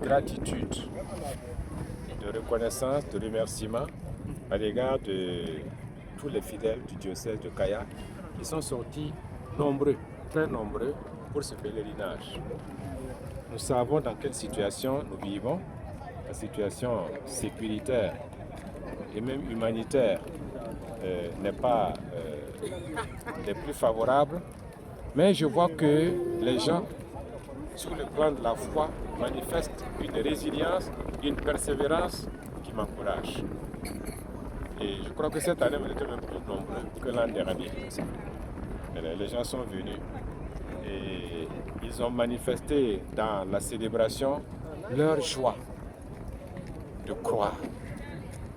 gratitude, de reconnaissance, de remerciement à l'égard de tous les fidèles du diocèse de Kaya qui sont sortis nombreux, très nombreux pour ce pèlerinage. Nous savons dans quelle situation nous vivons, la situation sécuritaire et même humanitaire n'est pas des plus favorables, mais je vois que les gens, sur le plan de la foi, manifestent une résilience, une persévérance qui m'encourage. Et je crois que cette année, on était même plus nombreux que l'an dernier. Les gens sont venus et ils ont manifesté dans la célébration leur joie de croire,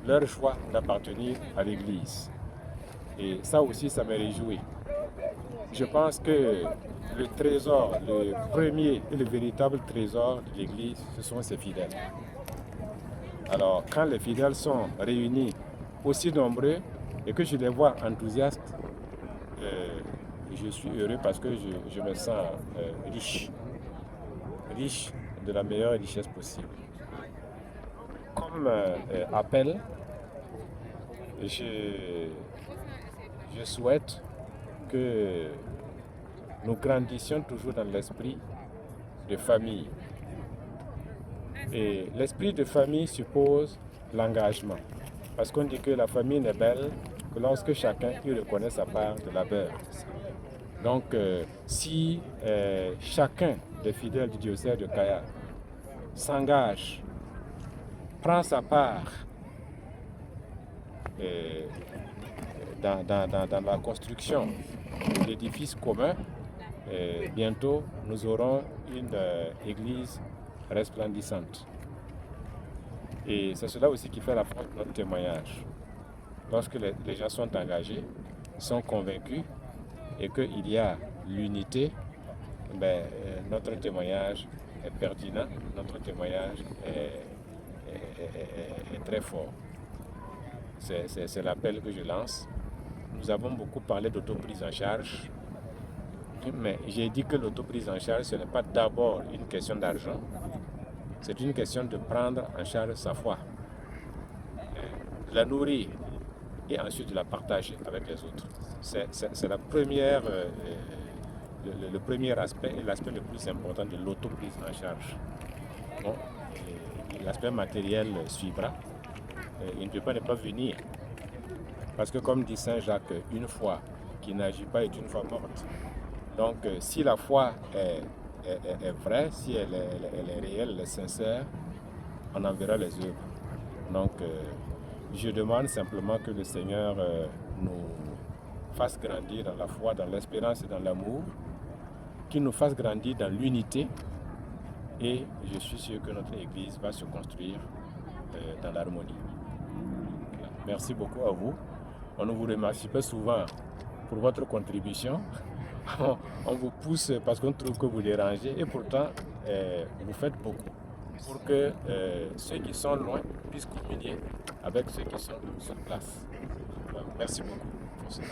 leur joie d'appartenir à l'Église. Et ça aussi, ça me réjouit. Je pense que le trésor, le premier et le véritable trésor de l'Église, ce sont ses fidèles. Alors, quand les fidèles sont réunis aussi nombreux et que je les vois enthousiastes, je suis heureux parce que je me sens riche de la meilleure richesse possible. Comme appel, je souhaite que nous grandissions toujours dans l'esprit de famille. Et l'esprit de famille suppose l'engagement. Parce qu'on dit que la famille n'est belle que lorsque chacun y reconnaît sa part de labeur. Donc, si chacun des fidèles du diocèse de Kaya s'engage, prend sa part dans la construction de l'édifice commun, bientôt nous aurons une église resplendissante. Et c'est cela aussi qui fait la force de notre témoignage. Lorsque les gens sont engagés, sont convaincus et qu'il y a l'unité, notre témoignage est pertinent, notre témoignage est très fort. C'est l'appel que je lance. Nous avons beaucoup parlé d'autoprise en charge, mais j'ai dit que l'autoprise en charge, ce n'est pas d'abord une question d'argent, c'est une question de prendre en charge sa foi, de la nourrir et ensuite de la partager avec les autres. C'est la première, le premier aspect et l'aspect le plus important de l'autoprise en charge. Bon, l'aspect matériel suivra. Il ne peut pas ne pas venir. Parce que comme dit Saint Jacques, une foi qui n'agit pas est une foi morte. Donc si la foi est vraie, si elle est réelle, elle est sincère, on en verra les œuvres. Donc je demande simplement que le Seigneur nous fasse grandir dans la foi, dans l'espérance et dans l'amour, qu'il nous fasse grandir dans l'unité, et je suis sûr que notre Église va se construire dans l'harmonie. Merci beaucoup à vous. On ne vous remercie pas souvent pour votre contribution. On vous pousse parce qu'on trouve que vous dérangez, et pourtant vous faites beaucoup pour que ceux qui sont loin puissent communier avec ceux qui sont sur place. Merci beaucoup pour cela.